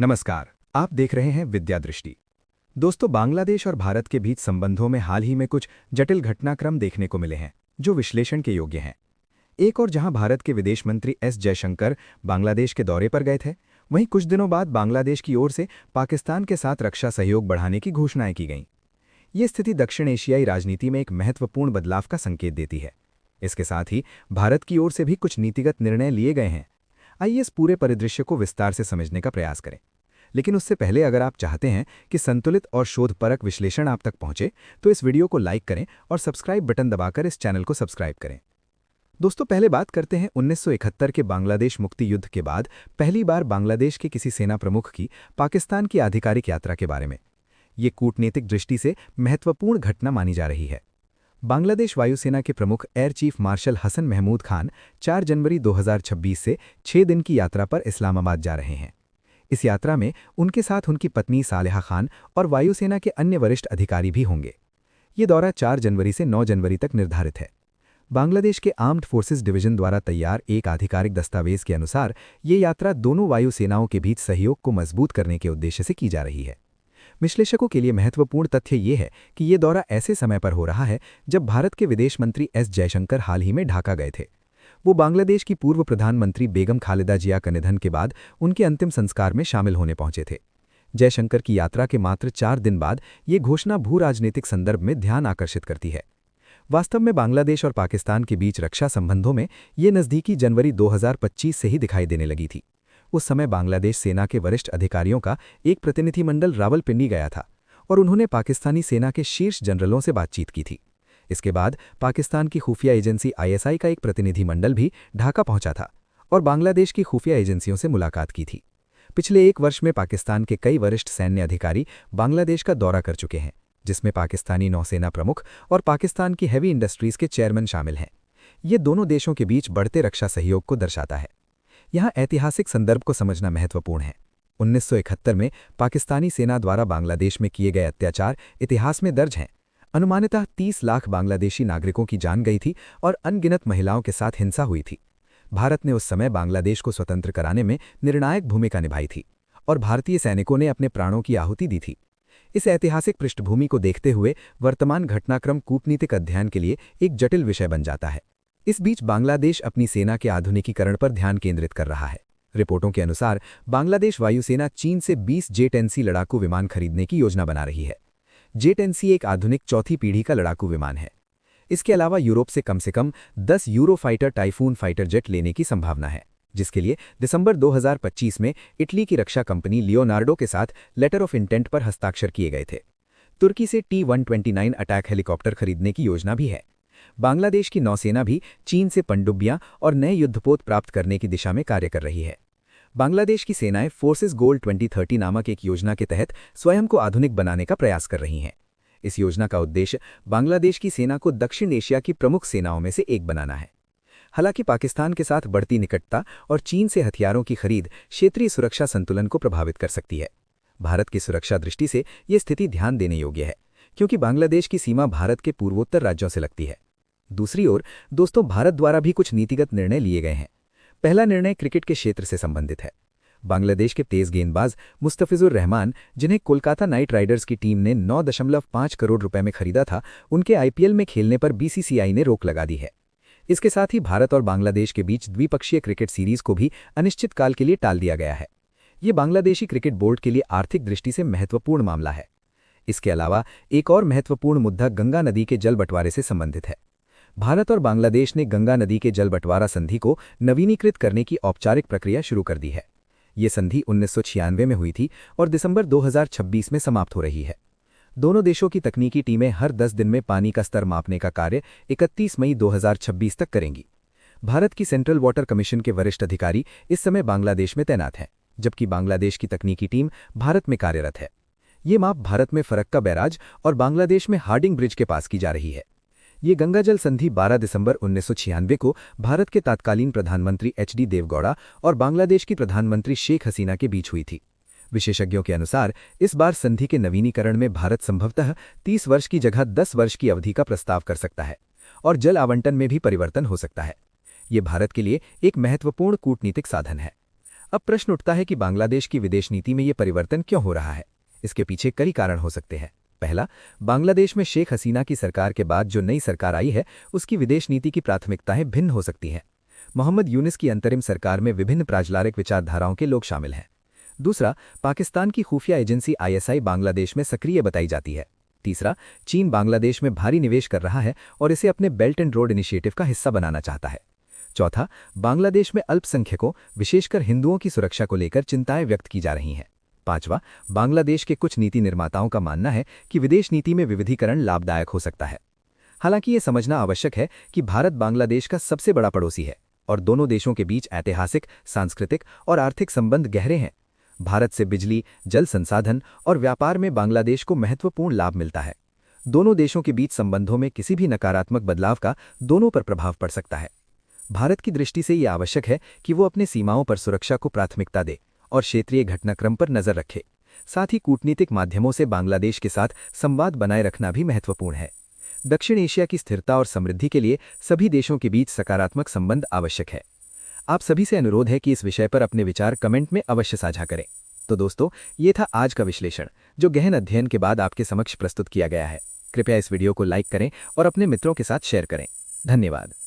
नमस्कार। आप देख रहे हैं विद्या दृष्टि। दोस्तों, बांग्लादेश और भारत के बीच संबंधों में हाल ही में कुछ जटिल घटनाक्रम देखने को मिले हैं जो विश्लेषण के योग्य हैं। एक और जहां भारत के विदेश मंत्री एस जयशंकर बांग्लादेश के दौरे पर गए थे, वहीं कुछ दिनों बाद बांग्लादेश की ओर से पाकिस्तान के साथ रक्षा सहयोग बढ़ाने की घोषणाएं की गईं। ये स्थिति दक्षिण एशियाई राजनीति में एक महत्वपूर्ण बदलाव का संकेत देती है। इसके साथ ही भारत की ओर से भी कुछ नीतिगत निर्णय लिए गए हैं। आइए इस पूरे परिदृश्य को विस्तार से समझने का प्रयास करें। लेकिन उससे पहले अगर आप चाहते हैं कि संतुलित और शोधपरक विश्लेषण आप तक पहुंचे, तो इस वीडियो को लाइक करें और सब्सक्राइब बटन दबाकर इस चैनल को सब्सक्राइब करें। दोस्तों, पहले बात करते हैं 1971 के बांग्लादेश मुक्ति युद्ध के बाद पहली बार बांग्लादेश के किसी सेना प्रमुख की पाकिस्तान की आधिकारिक यात्रा के बारे में। ये कूटनीतिक दृष्टि से महत्वपूर्ण घटना मानी जा रही है। बांग्लादेश वायुसेना के प्रमुख air chief marshal Hasan Mahmood Khan 4 जनवरी 2026 से 6 दिन की यात्रा पर इस्लामाबाद जा रहे हैं। इस यात्रा में उनके साथ उनकी पत्नी सालेहा खान और वायुसेना के अन्य वरिष्ठ अधिकारी भी होंगे। ये दौरा 4 जनवरी से 9 जनवरी तक निर्धारित है। बांग्लादेश के आर्म्ड फोर्सेस डिवीजन द्वारा तैयार एक आधिकारिक दस्तावेज के अनुसार ये यात्रा दोनों वायुसेनाओं के बीच सहयोग को मजबूत करने के उद्देश्य से की जा रही है। विश्लेषकों के लिए महत्वपूर्ण तथ्य ये है कि ये दौरा ऐसे समय पर हो रहा है जब भारत के विदेश मंत्री एस जयशंकर हाल ही में ढाका गए थे। वो बांग्लादेश की पूर्व प्रधानमंत्री बेगम खालिदा जिया का निधन के बाद उनके अंतिम संस्कार में शामिल होने पहुंचे थे। जयशंकर की यात्रा के मात्र 4 दिन बाद ये घोषणा भू राजनीतिक संदर्भ में ध्यान आकर्षित करती है। वास्तव में बांग्लादेश और पाकिस्तान के बीच रक्षा संबंधों में ये नज़दीकी जनवरी 2025 से ही दिखाई देने लगी थी। उस समय बांग्लादेश सेना के वरिष्ठ अधिकारियों का एक प्रतिनिधिमंडल रावलपिंडी गया था और उन्होंने पाकिस्तानी सेना के शीर्ष जनरलों से बातचीत की थी। इसके बाद पाकिस्तान की खुफिया एजेंसी ISI का एक प्रतिनिधिमंडल भी ढाका पहुंचा था और बांग्लादेश की खुफिया एजेंसियों से मुलाकात की थी। पिछले 1 वर्ष में पाकिस्तान के कई वरिष्ठ सैन्य अधिकारी बांग्लादेश का दौरा कर चुके हैं, जिसमें पाकिस्तानी नौसेना प्रमुख और पाकिस्तान की हैवी इंडस्ट्रीज के चेयरमैन शामिल हैं। ये दोनों देशों के बीच बढ़ते रक्षा सहयोग को दर्शाता है। यहाँ ऐतिहासिक संदर्भ को समझना महत्वपूर्ण है। 1971 में पाकिस्तानी सेना द्वारा बांग्लादेश में किए गए अत्याचार इतिहास में दर्ज हैं। अनुमानितः 30 लाख बांग्लादेशी नागरिकों की जान गई थी और अनगिनत महिलाओं के साथ हिंसा हुई थी। भारत ने उस समय बांग्लादेश को स्वतंत्र कराने में निर्णायक भूमिका निभाई थी और भारतीय सैनिकों ने अपने प्राणों की आहुति दी थी। इस ऐतिहासिक पृष्ठभूमि को देखते हुए वर्तमान घटनाक्रम कूटनीतिक अध्ययन के लिए एक जटिल विषय बन जाता है। इस बीच बांग्लादेश अपनी सेना के आधुनिकीकरण पर ध्यान केंद्रित कर रहा है। रिपोर्टों के अनुसार बांग्लादेश वायुसेना चीन से 20 J-10C लड़ाकू विमान खरीदने की योजना बना रही है। J-10C एक आधुनिक चौथी पीढ़ी का लड़ाकू विमान है। इसके अलावा यूरोप से कम 10 यूरोफाइटर टाइफून फाइटर जेट लेने की संभावना है, जिसके लिए दिसंबर 2025 में इटली की रक्षा कंपनी लियोनार्डो के साथ लेटर ऑफ इंटेंट पर हस्ताक्षर किए गए थे। तुर्की से T-129 अटैक हेलीकॉप्टर खरीदने की योजना भी है। बांग्लादेश की नौसेना भी चीन से पनडुब्बियां और नए युद्धपोत प्राप्त करने की दिशा में कार्य कर रही है। बांग्लादेश की सेनाएं फोर्सेस गोल 2030 नामक एक योजना के तहत स्वयं को आधुनिक बनाने का प्रयास कर रही हैं। इस योजना का उद्देश्य बांग्लादेश की सेना को दक्षिण एशिया की प्रमुख सेनाओं में से एक बनाना है। हालांकि पाकिस्तान के साथ बढ़ती निकटता और चीन से हथियारों की खरीद क्षेत्रीय सुरक्षा संतुलन को प्रभावित कर सकती है। भारत की सुरक्षा दृष्टि से ये स्थिति ध्यान देने योग्य है, क्योंकि बांग्लादेश की सीमा भारत के पूर्वोत्तर राज्यों से लगती है। दूसरी ओर दोस्तों, भारत द्वारा भी कुछ नीतिगत निर्णय लिए गए हैं। पहला निर्णय क्रिकेट के क्षेत्र से संबंधित है। बांग्लादेश के तेज गेंदबाज मुस्तफिजुर रहमान, जिन्हें कोलकाता नाइट राइडर्स की टीम ने 9.5 करोड़ रुपए में खरीदा था, उनके IPL में खेलने पर BCCI ने रोक लगा दी है। इसके साथ ही भारत और बांग्लादेश के बीच द्विपक्षीय क्रिकेट सीरीज को भी अनिश्चित काल के लिए टाल दिया गया है। ये बांग्लादेशी क्रिकेट बोर्ड के लिए आर्थिक दृष्टि से महत्वपूर्ण मामला है। इसके अलावा एक और महत्वपूर्ण मुद्दा गंगा नदी के जल बंटवारे से संबंधित है। भारत और बांग्लादेश ने गंगा नदी के जल बंटवारा संधि को नवीनीकृत करने की औपचारिक प्रक्रिया शुरू कर दी है। ये संधि 1996 में हुई थी और दिसंबर 2026 में समाप्त हो रही है। दोनों देशों की तकनीकी टीमें हर 10 दिन में पानी का स्तर मापने का कार्य 31 मई 2026 तक करेंगी। भारत की सेंट्रल वाटर कमीशन के वरिष्ठ अधिकारी इस समय बांग्लादेश में तैनात हैं, जबकि बांग्लादेश की तकनीकी टीम भारत में कार्यरत है। ये माप भारत में फरक्का बैराज और बांग्लादेश में हार्डिंग ब्रिज के पास की जा रही है। ये गंगाजल संधि 12 दिसंबर 1996 को भारत के तत्कालीन प्रधानमंत्री HD देवगौड़ा और बांग्लादेश की प्रधानमंत्री शेख हसीना के बीच हुई थी। विशेषज्ञों के अनुसार इस बार संधि के नवीनीकरण में भारत संभवतः 30 वर्ष की जगह 10 वर्ष की अवधि का प्रस्ताव कर सकता है और जल आवंटन में भी परिवर्तन हो सकता है। ये भारत के लिए एक महत्वपूर्ण कूटनीतिक साधन है। अब प्रश्न उठता है कि बांग्लादेश की विदेश नीति में ये परिवर्तन क्यों हो रहा है। इसके पीछे कई कारण हो सकते हैं। पहला, बांग्लादेश में शेख हसीना की सरकार के बाद जो नई सरकार आई है उसकी विदेश नीति की प्राथमिकताएं भिन्न हो सकती हैं। मोहम्मद यूनिस की अंतरिम सरकार में विभिन्न राजनीतिक विचारधाराओं के लोग शामिल हैं। दूसरा, पाकिस्तान की खुफिया एजेंसी आईएसआई बांग्लादेश में सक्रिय बताई जाती है। तीसरा, चीन बांग्लादेश में भारी निवेश कर रहा है और इसे अपने बेल्ट एंड रोड इनिशिएटिव का हिस्सा बनाना चाहता है। चौथा, बांग्लादेश में अल्पसंख्यकों विशेषकर हिंदुओं की सुरक्षा को लेकर चिंताएं व्यक्त की जा रही हैं। पांचवा, बांग्लादेश के कुछ नीति निर्माताओं का मानना है कि विदेश नीति में विविधीकरण लाभदायक हो सकता है। हालांकि ये समझना आवश्यक है कि भारत बांग्लादेश का सबसे बड़ा पड़ोसी है और दोनों देशों के बीच ऐतिहासिक, सांस्कृतिक और आर्थिक संबंध गहरे हैं। भारत से बिजली, जल संसाधन और व्यापार में बांग्लादेश को महत्वपूर्ण लाभ मिलता है। दोनों देशों के बीच संबंधों में किसी भी नकारात्मक बदलाव का दोनों पर प्रभाव पड़ सकता है। भारत की दृष्टि से यह आवश्यक है कि वो अपनी सीमाओं पर सुरक्षा को प्राथमिकता दे और क्षेत्रीय घटनाक्रम पर नजर रखे। साथ ही कूटनीतिक माध्यमों से बांग्लादेश के साथ संवाद बनाए रखना भी महत्वपूर्ण है। दक्षिण एशिया की स्थिरता और समृद्धि के लिए सभी देशों के बीच सकारात्मक संबंध आवश्यक है। आप सभी से अनुरोध है कि इस विषय पर अपने विचार कमेंट में अवश्य साझा करें। तो दोस्तों, ये था आज का विश्लेषण जो गहन अध्ययन के बाद आपके समक्ष प्रस्तुत किया गया है। कृपया इस वीडियो को लाइक करें और अपने मित्रों के साथ शेयर करें। धन्यवाद।